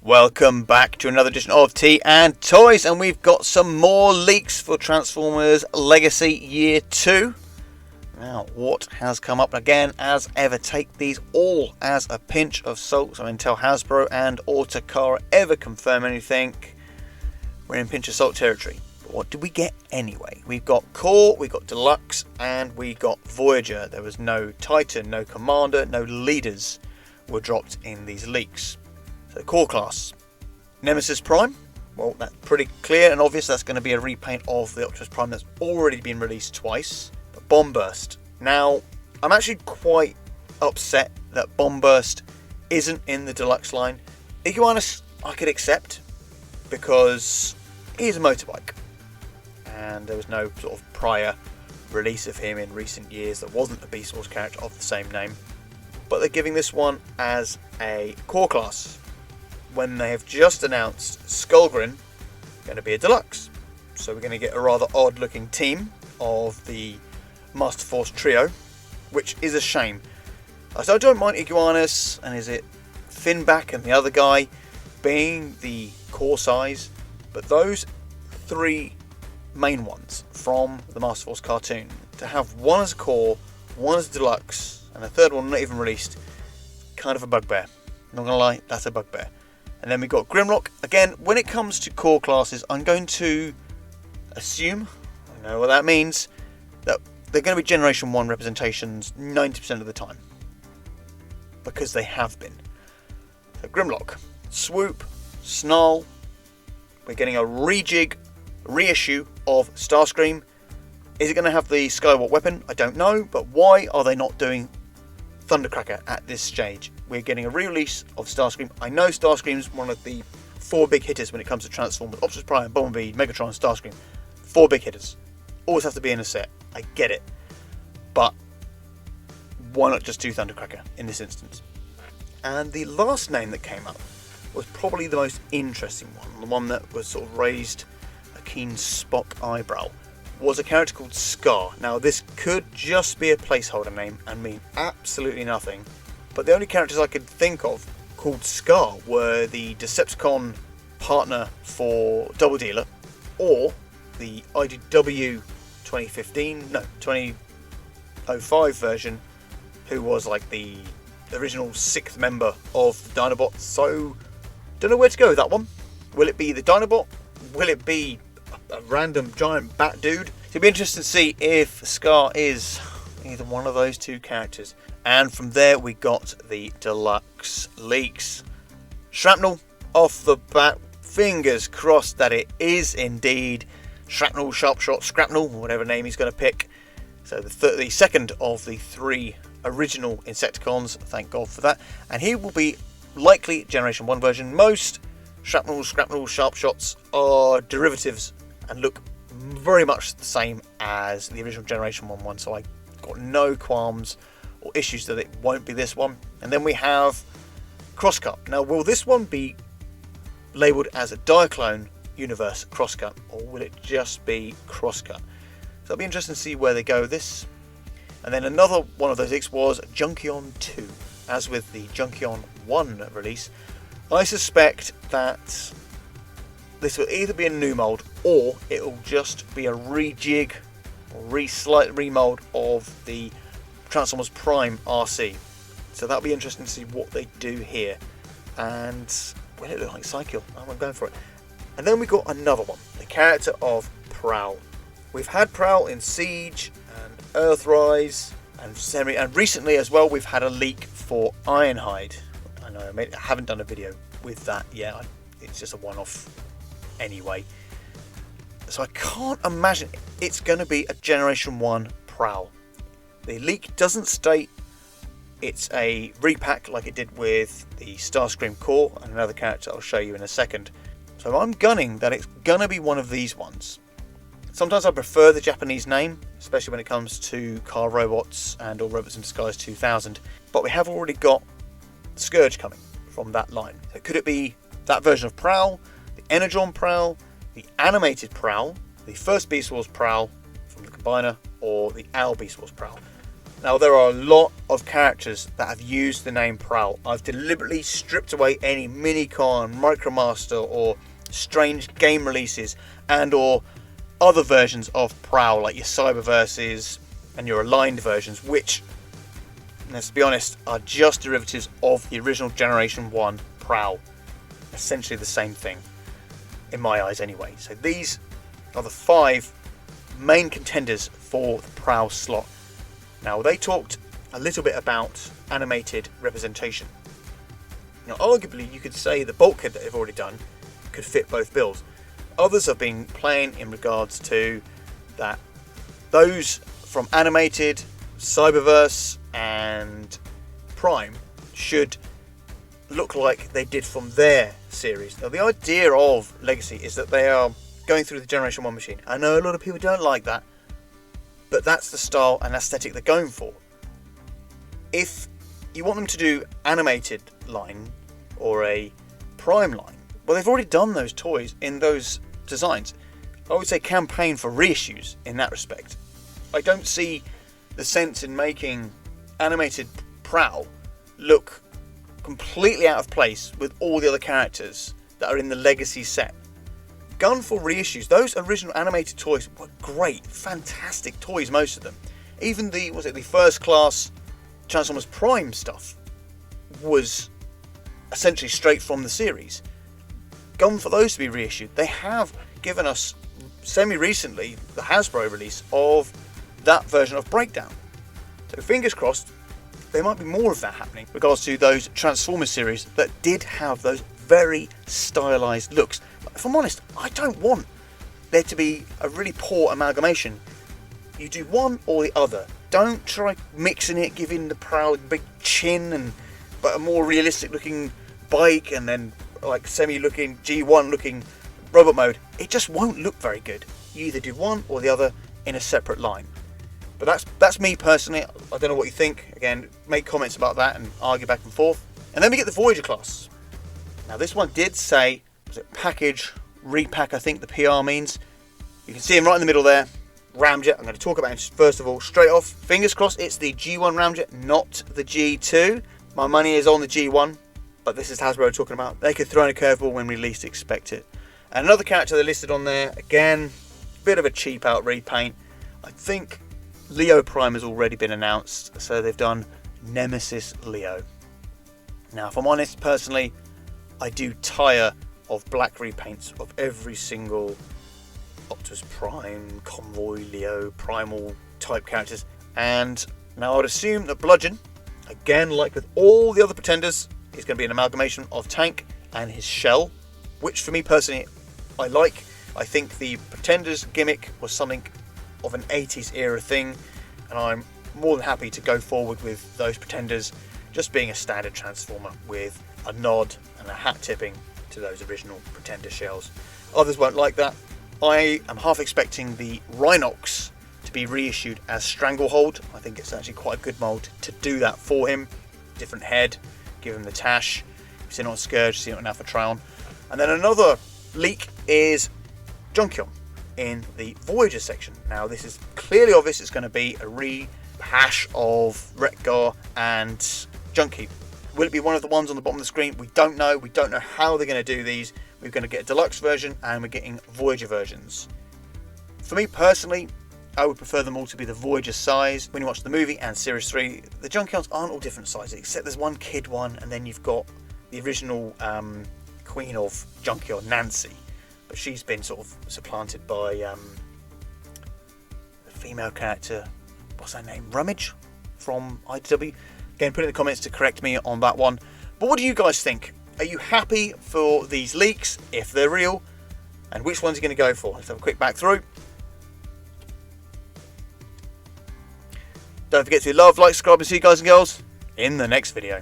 Welcome back to another edition of Tea and Toys, and we've got some more leaks for Transformers Legacy Year 2. Now, what has come up again, as ever, take these all as a pinch of salt. So until Hasbro and or Takara ever confirm anything, we're in pinch of salt territory. But what did we get anyway? We've got Core, we've got Deluxe, and we got Voyager. There was no Titan, no Commander, no leaders were dropped in these leaks. So Core Class, Nemesis Prime, well, that's pretty clear and obvious. That's going to be a repaint of the Optimus Prime that's already been released twice. But Bomb Burst. Now, I'm actually quite upset that Bomb Burst isn't in the Deluxe line. Iguanus I could accept because he's a motorbike, and there was no sort of prior release of him in recent years that wasn't a Beast Wars character of the same name. But they're giving this one as a Core Class, when they have just announced Skullgrin going to be a Deluxe. So we're going to get a rather odd looking team of the Master Force trio, which is a shame. So I don't mind Iguanus and is it Finback and the other guy being the core size, but those three main ones from the Master Force cartoon, to have one as a core, one as a Deluxe, and the third one not even released, kind of a bugbear. Not gonna lie, that's a bugbear. And then we've got Grimlock. Again, when it comes to core classes, I'm going to assume, I know what that means, that they're going to be Generation 1 representations 90% of the time. Because they have been. So Grimlock, Swoop, Snarl. We're getting a rejig, reissue of Starscream. Is it going to have the Skywalk weapon? I don't know, but why are they not doing Thundercracker at this stage? We're getting a re-release of Starscream. I know Starscream's one of the 4 big hitters when it comes to Transformers. Optimus Prime, Bumblebee, Megatron, Starscream. 4 big hitters. Always have to be in a set. I get it. But why not just do Thundercracker in this instance? And the last name that came up was probably the most interesting one. The one that was sort of raised a keen Spock eyebrow. Was a character called Scar. Now this could just be a placeholder name and mean absolutely nothing, but the only characters I could think of called Scar were the Decepticon partner for Double Dealer, or the IDW 2005 version, who was like the original 6th member of the Dinobots. So don't know where to go with that one. Will it be the Dinobot? Will it be a random giant bat dude? It'll be interesting to see if Scar is either one of those two characters. And from there we got the Deluxe leaks. Shrapnel off the bat. Fingers crossed that it is indeed Shrapnel, Sharpshot, Scrapnel, whatever name he's going to pick. So the second of the 3 original Insecticons, thank God for that. And he will be likely Generation 1 version. Most Shrapnel, Scrapnel, Sharpshots are derivatives and look very much the same as the original Generation 1 one, so I got no qualms or issues that it won't be this one. And then we have Crosscut. Now, will this one be labelled as a Diaclone Universe Crosscut, or will it just be Crosscut? So it'll be interesting to see where they go with this. And then another one of those leaks was Junkion 2. As with the Junkion 1 release, I suspect that this will either be a new mould or it will just be a rejig or slight remold of the Transformers Prime RC. So that'll be interesting to see what they do here. And will it look like Psykill? I'm going for it. And then we got another one, the character of Prowl. We've had Prowl in Siege and Earthrise and recently as well we've had a leak for Ironhide. I know I haven't done a video with that yet. It's just a one-off anyway. So I can't imagine it's going to be a Generation 1 Prowl. The leak doesn't state it's a repack like it did with the Starscream Core and another character I'll show you in a second. So I'm gunning that it's going to be one of these ones. Sometimes I prefer the Japanese name, especially when it comes to car robots and or Robots in Disguise 2000. But we have already got Scourge coming from that line. So could it be that version of Prowl, the Energon Prowl, the animated Prowl, the first Beast Wars Prowl from the Combiner, or the Owl Beast Wars Prowl? Now, there are a lot of characters that have used the name Prowl. I've deliberately stripped away any Minicon, Micromaster or strange game releases and or other versions of Prowl, like your Cyberverses and your aligned versions, which, let's be honest, are just derivatives of the original Generation 1 Prowl. Essentially the same thing, in my eyes anyway. So these are the 5 main contenders for the Prowl slot. Now, they talked a little bit about animated representation. Now, arguably, you could say the bulkhead that they've already done could fit both bills. Others have been playing in regards to that those from animated, Cyberverse and Prime should look like they did from their series. Now, the idea of Legacy is that they are going through the Generation 1 machine. I know a lot of people don't like that, but that's the style and aesthetic they're going for. If you want them to do animated line or a Prime line, well, they've already done those toys in those designs. I would say campaign for reissues in that respect. I don't see the sense in making animated Prowl look completely out of place with all the other characters that are in the Legacy set. Gun for reissues. Those original animated toys were great, fantastic toys, most of them. Even the First Class Transformers Prime stuff was essentially straight from the series. Gun for those to be reissued. They have given us semi-recently the Hasbro release of that version of Breakdown. So fingers crossed, there might be more of that happening in regards to those Transformers series that did have those very stylized looks. If I'm honest, I don't want there to be a really poor amalgamation. You do one or the other. Don't try mixing it, giving the Proud big chin but a more realistic looking bike and then like semi looking G1 looking robot mode. It just won't look very good. You either do one or the other in a separate line. But that's me personally. I don't know what you think. Again, make comments about that and argue back and forth. And then we get the Voyager class. Now this one did say, was it package, repack, I think the PR means. You can see him right in the middle there. Ramjet, I'm going to talk about him first of all, straight off. Fingers crossed it's the G1 Ramjet, not the G2. My money is on the G1, but this is Hasbro talking about. They could throw in a curveball when we least expect it. And another character they listed on there, again, bit of a cheap out repaint. I think Leo Prime has already been announced, so they've done Nemesis Leo. Now, if I'm honest, personally, I do tire of black repaints of every single Optimus Prime, Convoy, Leo, Primal type characters. And now I would assume that Bludgeon, again like with all the other Pretenders, is going to be an amalgamation of Tank and his shell, which for me personally I like. I think the Pretenders gimmick was something of an 80s era thing, and I'm more than happy to go forward with those Pretenders just being a standard Transformer with a nod and a hat tipping to those original Pretender shells. Others won't like that. I am half expecting the Rhinox to be reissued as Stranglehold. I think it's actually quite a good mould to do that for him. Different head, give him the tash. You've seen it on Scourge, seen it on Alpha Trion. And then another leak is Junkion in the Voyager section. Now this is clearly obvious it's going to be a rehash of Wreck-Gar and Junkie. Will it be one of the ones on the bottom of the screen? We don't know. We don't know how they're going to do these. We're going to get a deluxe version and we're getting Voyager versions. For me personally, I would prefer them all to be the Voyager size. When you watch the movie and Series 3, the Junkions aren't all different sizes, except there's one kid one, and then you've got the original Queen of Junkion, Nancy. But she's been sort of supplanted by the female character, what's her name? Rummage from IDW. Again, put it in the comments to correct me on that one. But what do you guys think? Are you happy for these leaks, if they're real? And which ones are you going to go for? Let's have a quick back through. Don't forget to love, like, subscribe, and see you guys and girls in the next video.